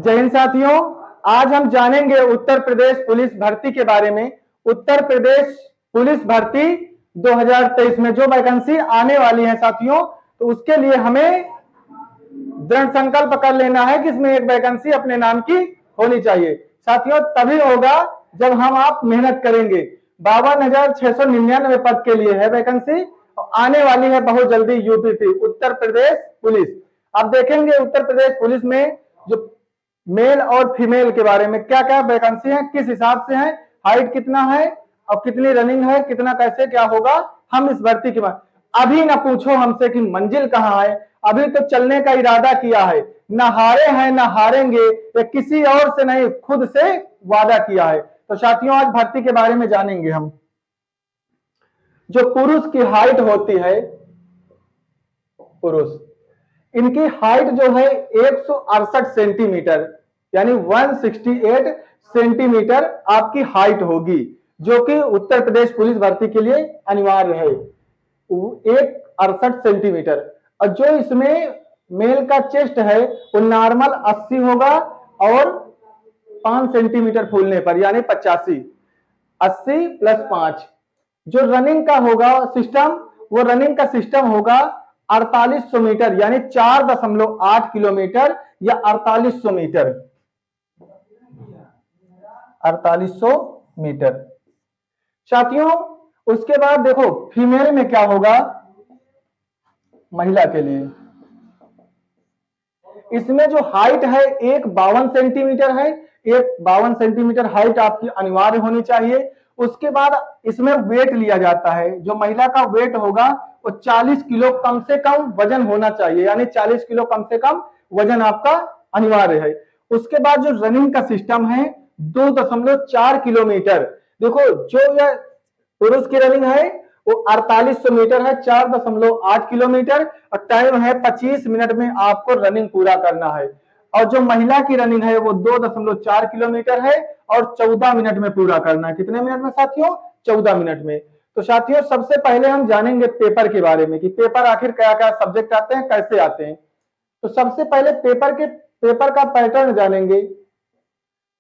जय हिंद साथियों, आज हम जानेंगे उत्तर प्रदेश पुलिस भर्ती के बारे में। उत्तर प्रदेश पुलिस भर्ती 2023 में जो वैकेंसी आने वाली है साथियों, तो उसके लिए हमें दृढ़ संकल्प कर लेना है कि इसमें एक वैकेंसी अपने नाम की होनी चाहिए। साथियों तभी होगा जब हम आप मेहनत करेंगे। 52,699 पद के लिए है वैकेंसी, आने वाली है बहुत जल्दी यूपीपी उत्तर प्रदेश पुलिस। अब देखेंगे उत्तर प्रदेश पुलिस में जो मेल और फीमेल के बारे में क्या क्या वैकेंसी है, किस हिसाब से है, हाइट कितना है और कितनी रनिंग है, कितना कैसे क्या होगा, हम इस भर्ती के बाद। अभी ना पूछो हमसे कि मंजिल कहाँ है, अभी तो चलने का इरादा किया है, ना हारे हैं ना हारेंगे, या किसी और से नहीं खुद से वादा किया है। तो साथियों आज भर्ती के बारे में जानेंगे हम। जो पुरुष की हाइट होती है, पुरुष इनकी हाइट जो है 168 सेंटीमीटर यानी 168 सेंटीमीटर आपकी हाइट होगी, जो कि उत्तर प्रदेश पुलिस भर्ती के लिए अनिवार्य है। 168 सेंटीमीटर। और जो इसमें मेल का चेस्ट है वो नॉर्मल 80 होगा और 5 सेंटीमीटर फूलने पर यानी 85, 80 + 5। जो रनिंग का होगा सिस्टम, वो रनिंग का सिस्टम होगा 4800 मीटर यानी 4.8 किलोमीटर या 4800 मीटर, 4800 मीटर। साथियों उसके बाद देखो फीमेल में क्या होगा, महिला के लिए इसमें जो हाइट है एक 52 सेंटीमीटर है, एक 52 सेंटीमीटर हाइट आपकी अनिवार्य होनी चाहिए। उसके बाद इसमें वेट लिया जाता है, जो महिला का वेट होगा वो 40 किलो कम से कम वजन होना चाहिए, यानी 40 किलो कम से कम वजन आपका अनिवार्य है। उसके बाद जो रनिंग का सिस्टम है 2.4 किलोमीटर। देखो जो यह पुरुष की रनिंग है वो 4800 मीटर है, 4.8 किलोमीटर, और टाइम है 25 मिनट में आपको रनिंग पूरा करना है। और जो महिला की रनिंग है वो 2.4 किलोमीटर है और 14 मिनट में पूरा करना है। कितने मिनट में साथियों? 14 मिनट में। तो साथियों सबसे पहले हम जानेंगे पेपर के बारे में कि पेपर आखिर क्या क्या सब्जेक्ट आते हैं, कैसे आते हैं। तो सबसे पहले पेपर का पैटर्न जानेंगे।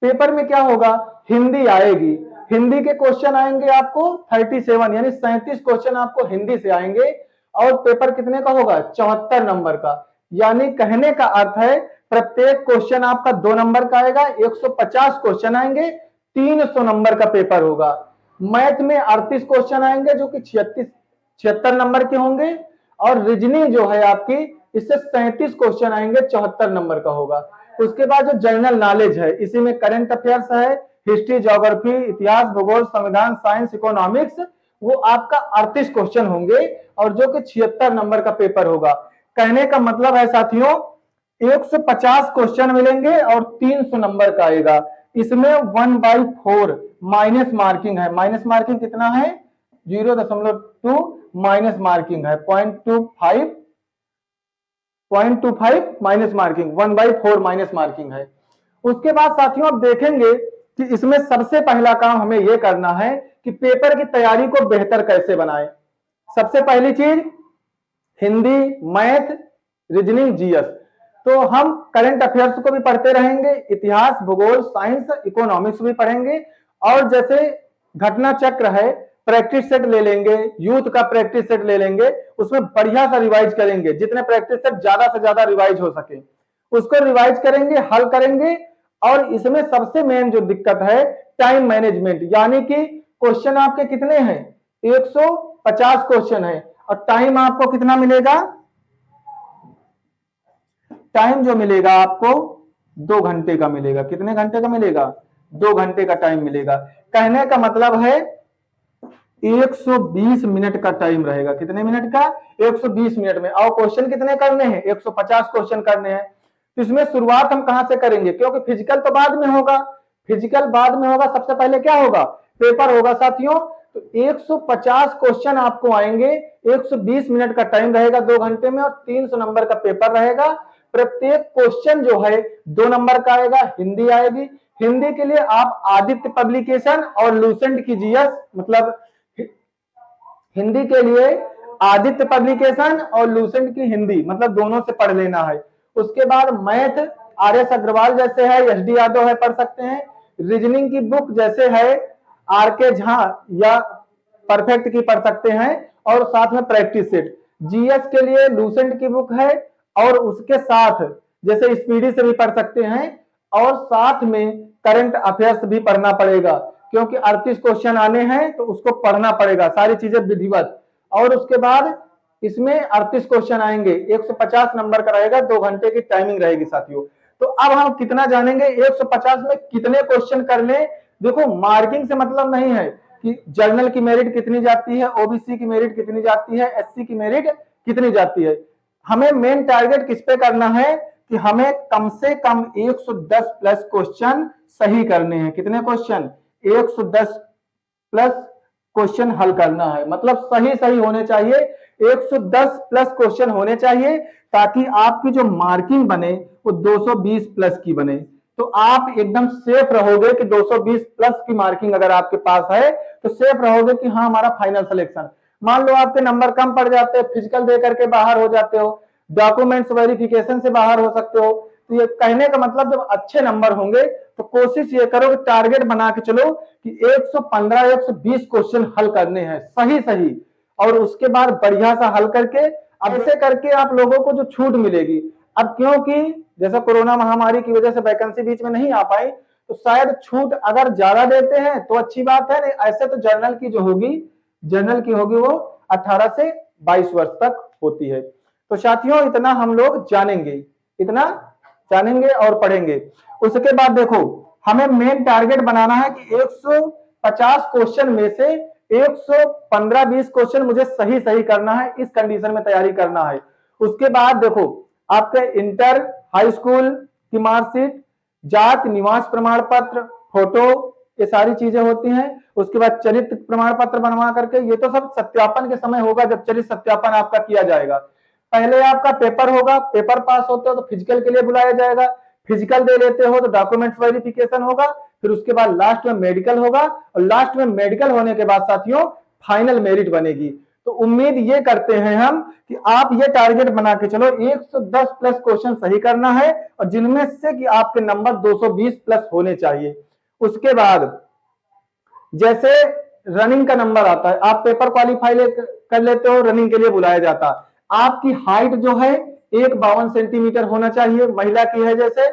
पेपर में क्या होगा, हिंदी आएगी, हिंदी के क्वेश्चन आएंगे आपको 37 यानी 37 क्वेश्चन आपको हिंदी से आएंगे। और पेपर कितने का होगा? 74 नंबर का। यानी कहने का अर्थ है प्रत्येक क्वेश्चन आपका 2 नंबर का आएगा, 150 क्वेश्चन आएंगे, 300 नंबर का पेपर होगा। मैथ में 38 क्वेश्चन आएंगे जो कि 76 नंबर के होंगे। और रीजनिंग जो है आपकी इससे 37 क्वेश्चन आएंगे, 74 नंबर का होगा। उसके बाद जो जनरल नॉलेज है, इसी में करंट अफेयर्स है, हिस्ट्री, ज्योग्राफी, इतिहास, भूगोल, संविधान, साइंस, इकोनॉमिक्स, वो आपका 38 क्वेश्चन होंगे और जो कि 76 नंबर का पेपर होगा। कहने का मतलब है साथियों 150 क्वेश्चन मिलेंगे और 300 नंबर का आएगा। इसमें 1/4 माइनस मार्किंग है। माइनस मार्किंग कितना है? 0.2 माइनस मार्किंग है, 0.25 माइनस मार्किंग, 1/4 माइनस मार्किंग है। उसके बाद साथियों आप देखेंगे कि इसमें सबसे पहला काम हमें यह करना है कि पेपर की तैयारी को बेहतर कैसे बनाएं। सबसे पहली चीज हिंदी, मैथ, रीजनिंग, जीएस। तो हम करंट अफेयर्स को भी पढ़ते रहेंगे, इतिहास, भूगोल, साइंस, इकोनॉमिक्स भी पढ़ेंगे। और जैसे घटना चक्र है, प्रैक्टिस सेट ले लेंगे, यूथ का प्रैक्टिस सेट ले लेंगे, उसमें बढ़िया सा रिवाइज करेंगे, जितने प्रैक्टिस सेट ज्यादा से ज्यादा रिवाइज हो सके उसको रिवाइज करेंगे, हल करेंगे। और इसमें सबसे मेन जो दिक्कत है टाइम मैनेजमेंट, यानी कि क्वेश्चन आपके कितने हैं? 150 क्वेश्चन है और टाइम आपको कितना मिलेगा? टाइम जो मिलेगा आपको 2 घंटे का मिलेगा। कितने घंटे का मिलेगा? 2 घंटे का टाइम मिलेगा। कहने का मतलब है 120 मिनट का टाइम रहेगा। कितने मिनट का? 120 मिनट में। और क्वेश्चन कितने करने हैं? 150 क्वेश्चन करने हैं। तो इसमें शुरुआत हम कहां से करेंगे, क्योंकि फिजिकल तो बाद में होगा, फिजिकल बाद में होगा, सबसे पहले क्या होगा? पेपर होगा साथियों। तो 150 क्वेश्चन आपको आएंगे, 120 मिनट का टाइम रहेगा 2 घंटे में, और 300 नंबर का पेपर रहेगा। प्रत्येक क्वेश्चन जो है 2 नंबर का आएगा। हिंदी आएगी, हिंदी के लिए आप आदित्य पब्लिकेशन और लूसेंट की जीएस, मतलब हिंदी के लिए आदित्य पब्लिकेशन और लूसेंट की हिंदी, मतलब दोनों से पढ़ लेना है। उसके बाद मैथ RS अग्रवाल जैसे है, SD यादव है, पढ़ सकते हैं। रीजनिंग की बुक जैसे है RK झा या परफेक्ट की पढ़ सकते हैं, और साथ में प्रैक्टिस सेट। GS के लिए लूसेंट की बुक है, और उसके साथ जैसे स्पीडी से भी पढ़ सकते हैं, और साथ में करंट अफेयर्स भी पढ़ना पड़ेगा, क्योंकि 38 क्वेश्चन आने हैं तो उसको पढ़ना पड़ेगा, सारी चीजें विधिवत। और उसके बाद इसमें 38 क्वेश्चन आएंगे, 150 नंबर का रहेगा, 2 घंटे की टाइमिंग रहेगी साथियों। तो अब हम कितना जानेंगे 150 में कितने क्वेश्चन कर ले। देखो मार्किंग से मतलब नहीं है कि जर्नल की मेरिट कितनी जाती है, ओबीसी की मेरिट कितनी जाती है, एससी की मेरिट कितनी जाती है। हमें मेन टारगेट किस पे करना है कि हमें कम से कम 110 प्लस क्वेश्चन सही करने हैं। कितने क्वेश्चन? 110 प्लस क्वेश्चन हल करना है, मतलब सही सही होने चाहिए, 110 प्लस क्वेश्चन होने चाहिए, ताकि आपकी जो मार्किंग बने वो 220 प्लस की बने। तो आप एकदम सेफ रहोगे कि 220 प्लस की मार्किंग अगर आपके पास है तो सेफ रहोगे कि हाँ हमारा फाइनल सिलेक्शन। मान लो आपके नंबर कम पड़ जाते हैं, फिजिकल दे करके बाहर हो जाते हो, डॉक्यूमेंट्स वेरिफिकेशन से बाहर हो सकते हो, तो ये कहने का मतलब जब अच्छे नंबर होंगे तो कोशिश ये करो कि टारगेट बना के चलो कि 115 120 क्वेश्चन हल करने हैं सही सही, और उसके बाद बढ़िया सा हल करके अब ऐसे करके आप लोगों को जो छूट मिलेगी। अब क्योंकि जैसा कोरोना महामारी की वजह से वैकेंसी बीच में नहीं आ पाई, तो शायद छूट अगर ज्यादा देते हैं तो अच्छी बात है, नहीं ऐसे तो जर्नल की जो होगी, जर्नल की होगी वो 18 से 22 वर्ष तक होती है। तो साथियों इतना हम लोग जानेंगे, इतना जानेंगे और पढ़ेंगे। उसके बाद देखो हमें मेन टारगेट बनाना है कि 150 क्वेश्चन में से 115-20 क्वेश्चन मुझे सही सही करना है, इस कंडीशन में तैयारी करना है। उसके बाद देखो आपके इंटर हाई स्कूल की मार्कशीट, जात निवास प्रमाण पत्र, फोटो, ये सारी चीजें होती हैं। उसके बाद चरित्र प्रमाण पत्र बनवा करके, ये तो सब सत्यापन के समय होगा जब चरित्र सत्यापन आपका किया जाएगा। पहले आपका पेपर होगा, पेपर पास होते हो तो फिजिकल के लिए बुलाया जाएगा, फिजिकल दे लेते हो तो डॉक्यूमेंट्स वेरिफिकेशन होगा, फिर उसके बाद लास्ट में मेडिकल होगा, और लास्ट में मेडिकल होने के बाद साथियों फाइनल मेरिट बनेगी। तो उम्मीद ये करते हैं हम कि आप ये टारगेट बना के चलो 110 प्लस क्वेश्चन सही करना है, और जिनमें से कि आपके नंबर 220 प्लस होने चाहिए। उसके बाद जैसे रनिंग का नंबर आता है, आप पेपर क्वालिफाई कर लेते हो, रनिंग के लिए बुलाया जाता है। आपकी हाइट जो है 152 सेंटीमीटर होना चाहिए, महिला की है जैसे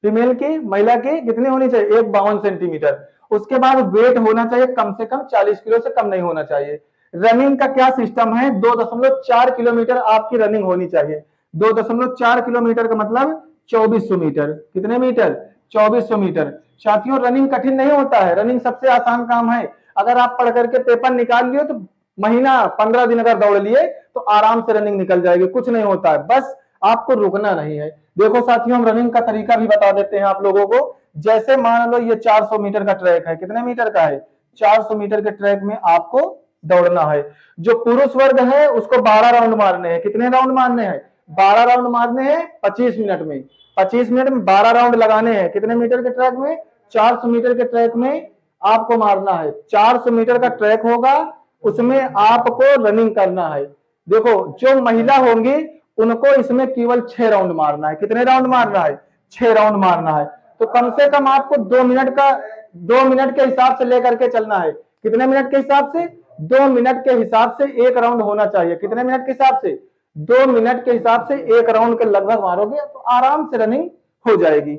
फीमेल की, महिला की कितनी होनी चाहिए? 152 सेंटीमीटर। उसके बाद वेट होना चाहिए कम से कम 40 किलो से कम नहीं होना चाहिए। रनिंग का क्या सिस्टम है? 2.4 किलोमीटर आपकी रनिंग होनी चाहिए। 2.4 किलोमीटर का मतलब 2400 मीटर। कितने मीटर? 2400 मीटर। साथियों रनिंग कठिन नहीं होता है, रनिंग सबसे आसान काम है। अगर आप पढ़ करके पेपर निकाल लिए तो महीना 15 दिन अगर दौड़ लिए तो आराम से रनिंग निकल जाएगी, कुछ नहीं होता है, बस आपको रुकना नहीं है। देखो साथियों हम रनिंग का तरीका भी बता देते हैं आप लोगों को। जैसे मान लो ये 400 मीटर का ट्रैक है, कितने मीटर का है? 400 मीटर के ट्रैक में आपको दौड़ना है। जो पुरुष वर्ग है उसको 12 राउंड मारने हैं। कितने राउंड मारने हैं? 12 राउंड मारने हैं 25 मिनट में। 25 मिनट में 12 राउंड लगाने हैं। कितने मीटर के ट्रैक में? 400 मीटर के ट्रैक में आपको मारना है। 400 मीटर का ट्रैक होगा, उसमें आपको रनिंग करना है। देखो जो महिला होंगी उनको इसमें केवल 6 राउंड मारना है। कितने राउंड मारना है? 6 राउंड मारना है। तो कम से कम आपको 2 मिनट के हिसाब से लेकर के चलना है। कितने मिनट के हिसाब से? 2 मिनट के हिसाब से एक राउंड होना चाहिए। कितने मिनट के हिसाब से? 2 मिनट के हिसाब से एक राउंड के लगभग मारोगे तो आराम से रनिंग हो जाएगी।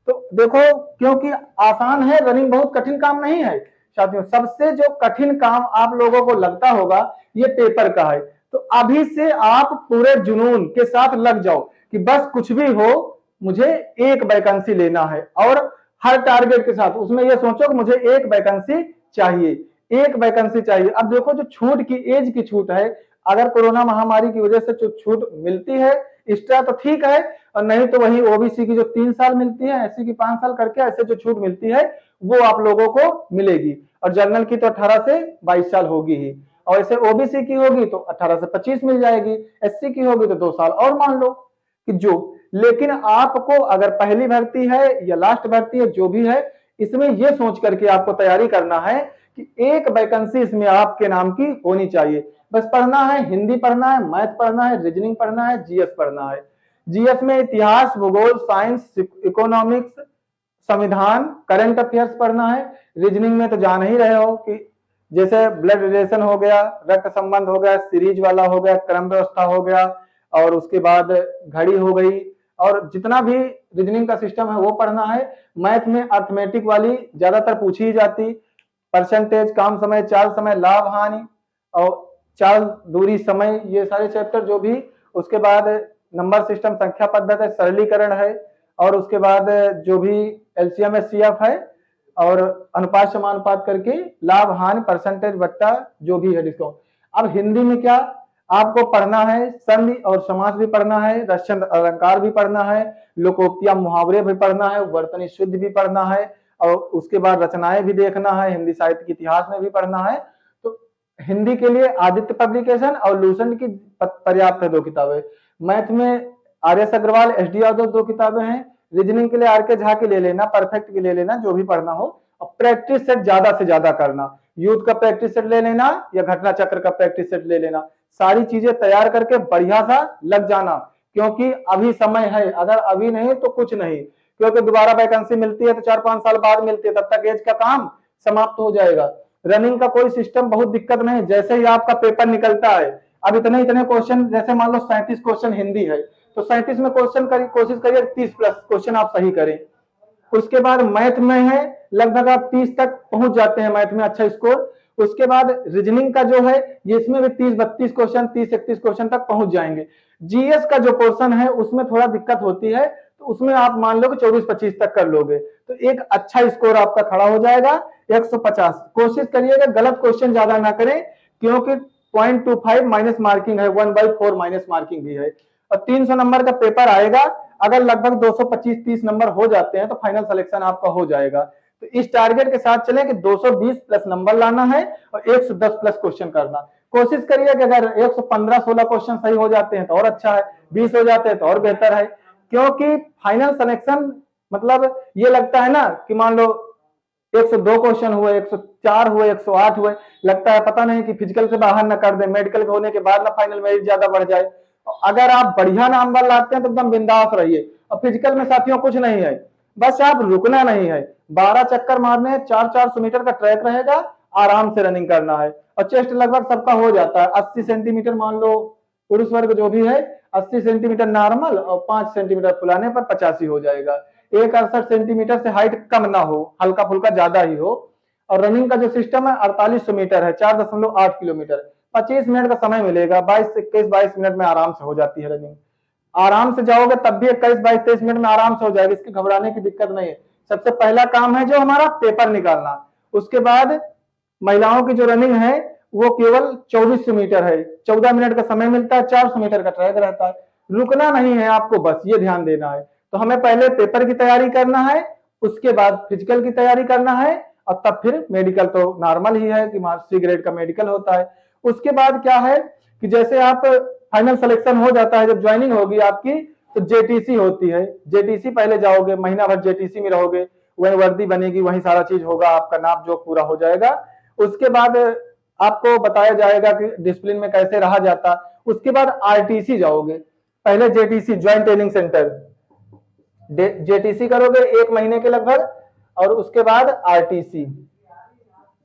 तो देखो क्योंकि आसान है, रनिंग बहुत कठिन काम नहीं है साथियों। सबसे जो कठिन काम आप लोगों को लगता होगा ये पेपर का है। तो अभी से आप पूरे जुनून के साथ लग जाओ कि बस कुछ भी हो मुझे एक वैकेंसी लेना है, और हर टारगेट के साथ उसमें ये सोचो कि मुझे एक वैकेंसी चाहिए, एक वैकेंसी चाहिए। अब देखो जो छूट की एज की छूट है, अगर कोरोना महामारी की वजह से जो छूट मिलती है एक्स्ट्रा तो ठीक है, और नहीं तो वही ओबीसी की जो 3 साल मिलती है, एससी की 5 साल करके ऐसे जो छूट मिलती है वो आप लोगों को मिलेगी। और जनरल की तो 18 से 22 साल होगी ही, और ऐसे ओबीसी की होगी तो 18 से 25 मिल जाएगी, एससी की होगी तो 2 साल और मान लो कि जो। लेकिन आपको अगर पहली भर्ती है या लास्ट भर्ती है जो भी है, इसमें यह सोच करके आपको तैयारी करना है कि एक वैकेंसी इसमें आपके नाम की होनी चाहिए। बस पढ़ना है, हिंदी पढ़ना है, मैथ पढ़ना है, रीजनिंग पढ़ना है, जीएस पढ़ना है। जीएस में इतिहास, भूगोल, साइंस, इकोनॉमिक्स, संविधान, करंट अफेयर्स पढ़ना है। रीजनिंग में तो जान ही रहे हो कि जैसे ब्लड रिलेशन हो गया, रक्त संबंध हो गया, सीरीज वाला हो गया, क्रम व्यवस्था हो गया, और उसके बाद घड़ी हो गई, और जितना भी रीजनिंग का सिस्टम है वो पढ़ना है। मैथ में अर्थमेटिक वाली ज्यादातर पूछी ही जाती, परसेंटेज, काम समय, चाल समय, लाभ हानि और चाल दूरी समय, ये सारे चैप्टर जो भी। उसके बाद नंबर सिस्टम, संख्या पद्धति, सरलीकरण है, और उसके बाद जो भी एलसीएम एचसीएफ है, और अनुपात समानुपात करके लाभ हानि, परसेंटेज, बट्टा जो भी है डिस्काउंट। अब हिंदी में क्या आपको पढ़ना है, संधि और समास भी पढ़ना है, रचन अलंकार भी पढ़ना है, लोकोक्तियां मुहावरे भी पढ़ना है, वर्तनी शुद्ध भी पढ़ना है, और उसके बाद रचनाएं भी देखना है, हिंदी साहित्य के इतिहास में भी पढ़ना है। तो हिंदी के लिए आदित्य पब्लिकेशन और लूसेंट की पर्याप्त है 2 किताबें। मैथ में R S Agarwal, S D Yadav 2 किताबें हैं। रीजनिंग के लिए आर के झा की ले लेना, परफेक्ट की ले लेना, जो भी पढ़ना हो। और प्रैक्टिस सेट ज्यादा से ज्यादा करना, युद्ध का प्रैक्टिस सेट ले लेना या घटना चक्र का प्रैक्टिस सेट ले लेना। सारी चीजें तैयार करके बढ़िया सा लग जाना, क्योंकि अभी समय है, अगर अभी नहीं तो कुछ नहीं, क्योंकि दोबारा वैकेंसी मिलती है तो 4-5 साल बाद मिलती है, तब तक एज का काम समाप्त हो जाएगा। रनिंग का कोई सिस्टम बहुत दिक्कत नहीं, जैसे ही आपका पेपर निकलता है, अब इतने इतने क्वेश्चन, जैसे मान लो 37 क्वेश्चन हिंदी है, तो 37 में क्वेश्चन करिए, कोशिश करिए 30 प्लस क्वेश्चन आप सही करें। उसके बाद मैथ में है, लगभग आप 30 तक पहुंच जाते हैं मैथ में, अच्छा स्कोर। उसके बाद रीजनिंग का जो है, ये इसमें भी 30-32 क्वेश्चन, 30-31 क्वेश्चन तक पहुंच जाएंगे। जीएस का जो पोर्शन है उसमें थोड़ा दिक्कत होती है, तो उसमें आप मान लो कि 24-25 तक कर लोगे तो एक अच्छा स्कोर आपका खड़ा हो जाएगा। 150 कोशिश करिएगा गलत क्वेश्चन ज्यादा ना करें, क्योंकि 0.25 माइनस मार्किंग है, 1/4 माइनस मार्किंग भी है, और 300 नंबर का पेपर आएगा। अगर लगभग 225-30 नंबर हो जाते हैं तो फाइनल सिलेक्शन आपका हो जाएगा। तो इस टारगेट के साथ चलें कि 220 प्लस नंबर लाना है और 110 प्लस क्वेश्चन करना। कोशिश करिए कि अगर 115-16 क्वेश्चन सही हो जाते हैं तो और अच्छा है, 20 हो जाते हैं तो और बेहतर है, क्योंकि फाइनल सिलेक्शन मतलब ये लगता है ना कि मान लो 102 क्वेश्चन हुए, 104 हुए, 108 हुए, लगता है पता नहीं कि फिजिकल से बाहर ना कर दे, मेडिकल होने के बाद ना फाइनल मेरिट ज्यादा बढ़ जाए। अगर आप बढ़िया नंबर लाते हैं तो एकदम बिंदास रहिए। और फिजिकल में साथियों कुछ नहीं है, बस आप रुकना नहीं है, 12 चक्कर मारने हैं, 400-400 मीटर का ट्रैक रहेगा, आराम से रनिंग करना है। और चेस्ट लगभग सबका हो जाता है 80 सेंटीमीटर, मान लो पुरुष वर्ग जो भी है 80 सेंटीमीटर नॉर्मल, और 5 सेंटीमीटर फुलाने पर 85 हो जाएगा। 168 सेंटीमीटर से हाइट कम ना हो, हल्का फुल्का ज्यादा ही हो। और रनिंग का जो सिस्टम है 4800 मीटर है, 4.8 किलोमीटर, 25 मिनट का समय मिलेगा, 21-22 मिनट में आराम से हो जाती है रनिंग। आराम से जाओगे तब भी 21-22-23 मिनट में आराम से हो जाएगी, इसकी घबराने की दिक्कत नहीं है। सबसे पहला काम है जो हमारा पेपर निकालना, उसके बाद महिलाओं की जो रनिंग है वो केवल 2400 मीटर है, 14 मिनट का समय मिलता है, 400 मीटर का ट्रैक रहता है। रुकना नहीं है आपको, बस ये ध्यान देना है। तो हमें पहले पेपर की तैयारी करना है, उसके बाद फिजिकल की तैयारी करना है, और तब फिर मेडिकल तो नॉर्मल ही है कि सी ग्रेड का मेडिकल होता है। उसके बाद क्या है कि जैसे आप फाइनल सिलेक्शन हो जाता है, जब ज्वाइनिंग होगी आपकी तो जेटीसी होती है, जेटीसी पहले जाओगे, महीना भर जेटीसी में रहोगे, वही वर्दी बनेगी, वही सारा चीज होगा, आपका नाप जोक पूरा हो जाएगा। उसके बाद आपको बताया जाएगा कि डिसिप्लिन में कैसे रहा जाता। उसके बाद आरटीसी जाओगे, पहले JTC joint training centre, JTC करोगे 1 महीने के लगभग, और उसके बाद आरटीसी,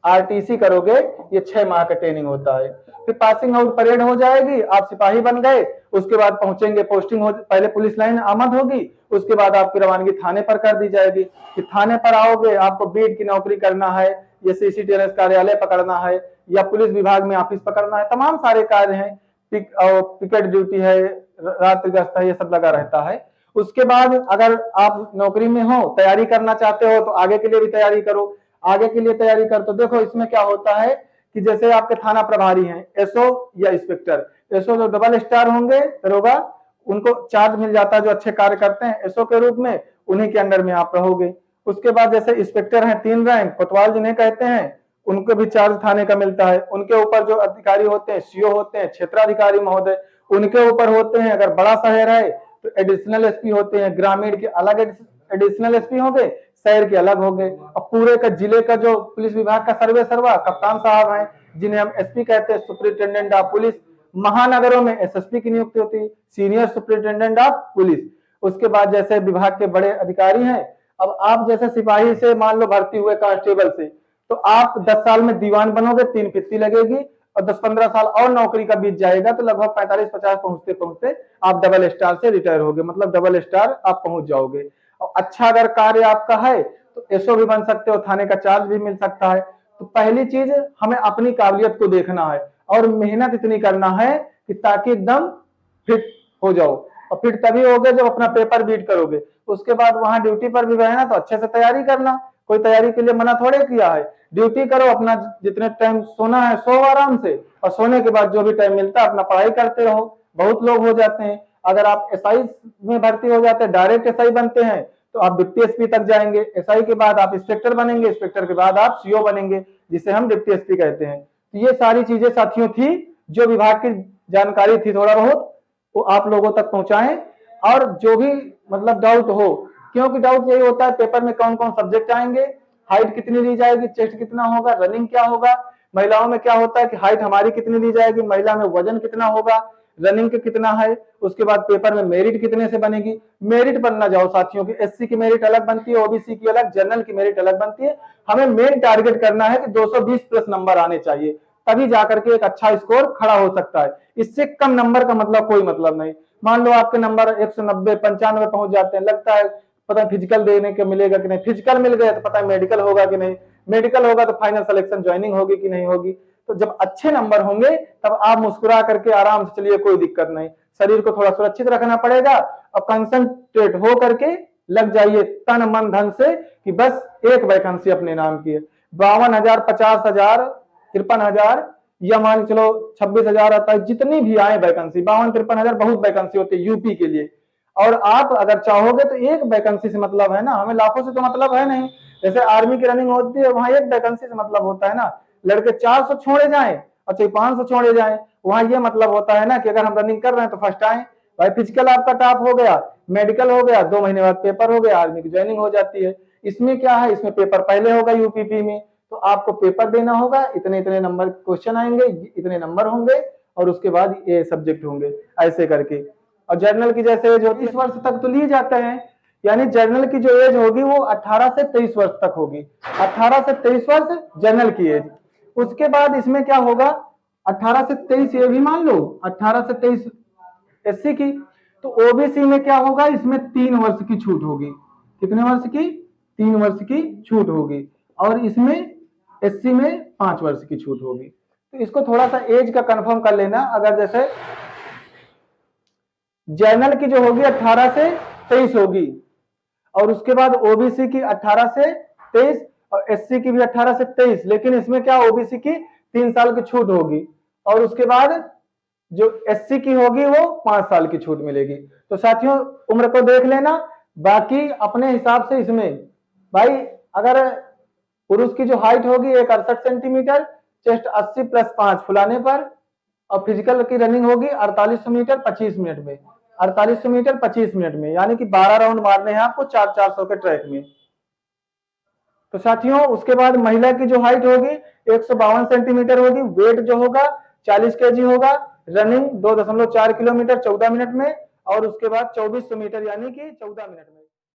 आरटीसी करोगे, ये 6 माह का ट्रेनिंग होता है। फिर पासिंग आउट परेड हो जाएगी, आप सिपाही बन गए, उसके बाद पहुंचेंगे पोस्टिंग हो, पहले पुलिस लाइन आमद होगी, उसके बाद आपकी रवानगी थाने पर कर दी जाएगी। कि थाने पर आओगे, आपको बीट की नौकरी करना है, या सीसीटीएनएस कार्यालय पकड़ना है, या पुलिस विभाग में ऑफिस पकड़ना है, तमाम सारे कार्य हैं, पिकेट ड्यूटी है, रात्रि गश्त है, ये सब लगा रहता है। उसके बाद अगर आप नौकरी में हो, तैयारी करना चाहते हो तो आगे के लिए भी तैयारी करो। आगे के लिए तैयारी कर, तो देखो इसमें क्या होता है कि जैसे आपके थाना प्रभारी हैं, एसओ या इंस्पेक्टर, एसओ जो डबल स्टार होंगे दरोगा, उनको चार्ज मिल जाता है, जो अच्छे कार्य करते हैं एसओ के रूप में, उन्हीं के अंडर में आप रहोगे। उसके बाद जैसे इंस्पेक्टर हैं 3 रैंक, कोतवाल जिन्हें कहते हैं, उनको भी चार्ज थाने का मिलता है। उनके ऊपर जो अधिकारी होते हैं, सीओ होते हैं, क्षेत्राधिकारी महोदय, उनके ऊपर होते हैं। अगर बड़ा शहर है तो एडिशनल एसपी होते हैं, ग्रामीण के अलग एडिशनल एसपी होंगे, शहर के अलग होंगे। अब पूरे का जिले का जो पुलिस विभाग का सर्वे सर्वा कप्तान साहब हैं, जिन्हें हम एसपी कहते हैं, सुपरिटेंडेंट ऑफ पुलिस, महानगरों में एसएसपी की नियुक्ति होती है, सीनियर सुपरिटेंडेंट ऑफ पुलिस। उसके बाद जैसे विभाग के बड़े अधिकारी हैं, अब आप जैसे सिपाही से मान लो भर्ती हुए कांस्टेबल से, तो आप 10 साल में दीवान बनोगे, 3 फित्ती लगेगी, और 10-15 साल और नौकरी का बीत जाएगा तो लगभग 45-50 पहुंचते पहुंचते आप डबल स्टार से रिटायर होगे, मतलब डबल स्टार आप पहुंच जाओगे। और अच्छा अगर कार्य आपका है तो एसओ भी बन सकते हो, थाने का चार्ज भी मिल सकता है। तो पहली चीज हमें अपनी काबिलियत को देखना है और मेहनत इतनी करना है कि ताकि एकदम फिट हो जाओ, और फिट तभी होगे जब अपना पेपर बीट करोगे। उसके बाद वहां ड्यूटी पर भी रहना तो अच्छे से तैयारी करना, कोई तैयारी के लिए मना थोड़े किया है, ड्यूटी करो, अपना जितने टाइम सोना है सो आराम से, और सोने के बाद जो भी टाइम मिलता है अपना पढ़ाई करते रहो। बहुत लोग हो जाते हैं, अगर आप एसआई में भर्ती हो जाते हैं, डायरेक्ट एसआई बनते हैं तो आप डिप्टी एसपी तक जाएंगे, एसआई के बाद आप इंस्पेक्टर बनेंगे, इंस्पेक्टर के बाद आप सीओ बनेंगे, जिसे हम डिप्टी एसपी कहते हैं। तो ये सारी चीजें साथियों थी जो विभाग की जानकारी थी थोड़ा बहुत वो आप लोगों तक पहुंचाएं। और जो भी मतलब डाउट हो, क्योंकि डाउट यही होता है पेपर में कौन कौन सब्जेक्ट आएंगे, हाइट कितनी ली जाएगी, चेस्ट कितना होगा, रनिंग क्या होगा, महिलाओं में क्या होता है कि हाइट हमारी कितनी ली जाएगी, महिला में वजन कितना होगा, रनिंग के कितना है, उसके बाद पेपर में मेरिट कितने से बनेगी। मेरिट बनना जाओ साथियों की, एससी की मेरिट अलग बनती है, ओबीसी की अलग, जनरल की मेरिट अलग बनती है। हमें मेन टारगेट करना है कि 220 प्लस नंबर आने चाहिए, तभी जाकर के एक अच्छा स्कोर खड़ा हो सकता है। इससे कम नंबर का मतलब कोई मतलब नहीं। मान लो आपके नंबर 190 95 पहुंच जाते हैं, लगता है पता फिजिकल देने के मिलेगा कि नहीं, फिजिकल मिल गया तो पता मेडिकल होगा कि नहीं, मेडिकल होगा तो फाइनल सिलेक्शन ज्वाइनिंग होगी कि नहीं होगी। तो जब अच्छे नंबर होंगे तब आप मुस्कुरा करके आराम से चलिए, कोई दिक्कत नहीं। शरीर को थोड़ा सुरक्षित रखना पड़ेगा और कंसंट्रेट हो करके लग जाइए तन मन धन से कि बस एक वैकेंसी अपने नाम की है। 52,000 50,000 53,000 या मान चलो 26,000 आता है, जितनी भी आए वैकेंसी, 52-53,000 बहुत वैकेंसी होती है यूपी के लिए। और आप अगर चाहोगे तो एक वैकेंसी से मतलब है ना, हमें लाखों से तो मतलब है नहीं। जैसे आर्मी की रनिंग होती है वहां एक वैकेंसी से मतलब होता है ना, लड़के 400 छोड़े जाएं और चाहे 500 छोड़े जाएं, वहां ये मतलब होता है ना कि अगर हम रनिंग कर रहे हैं तो फर्स्ट आए। भाई फिजिकल आपका टॉप हो गया, मेडिकल हो गया, 2 महीने बाद पेपर हो गया, आर्मी की ज्वाइनिंग हो जाती है। इसमें क्या है, इसमें पेपर पहले होगा यूपीपी में, तो आपको पेपर देना होगा, इतने इतने नंबर क्वेश्चन आएंगे, इतने नंबर होंगे और उसके बाद ये सब्जेक्ट होंगे, ऐसे करके। और जर्नल की जैसे एज होती है 30 वर्ष तक तो लिए जाते हैं, यानी जर्नल की जो एज होगी वो 18 से 23 वर्ष तक होगी। 18 से 23 वर्ष जर्नल की एज। उसके बाद इसमें क्या होगा, 18 से 23 ये भी मान लो, 18 से 23 एससी की। तो ओबीसी में क्या होगा, इसमें 3 वर्ष की छूट होगी। कितने वर्ष की, 3 वर्ष की छूट होगी। और इसमें एससी में 5 वर्ष की छूट होगी। तो इसको थोड़ा सा एज का कंफर्म कर लेना। अगर जैसे जनरल की जो होगी 18 से 23 होगी, और उसके बाद ओबीसी की 18 से 23 और एससी की भी 18 से 23, लेकिन इसमें क्या ओबीसी की 3 साल की छूट होगी, और उसके बाद जो एससी की होगी वो 5 साल की छूट मिलेगी। तो साथियों उम्र को देख लेना, बाकी अपने हिसाब से इसमें भाई अगर पुरुष की जो हाइट होगी 168 सेंटीमीटर, चेस्ट 80 + 5 फुलाने पर, और फिजिकल की रनिंग होगी 4800 मीटर 25 मिनट में, 4800 मीटर 25 मिनट में, यानी कि 12 राउंड मारने हैं आपको 400 के ट्रैक में। तो साथियों उसके बाद महिला की जो हाइट होगी 152 सेंटीमीटर होगी, वेट जो होगा 40 केजी होगा, रनिंग 2.4 किलोमीटर 14 मिनट में, और उसके बाद 2400 मीटर यानी कि 14 मिनट में।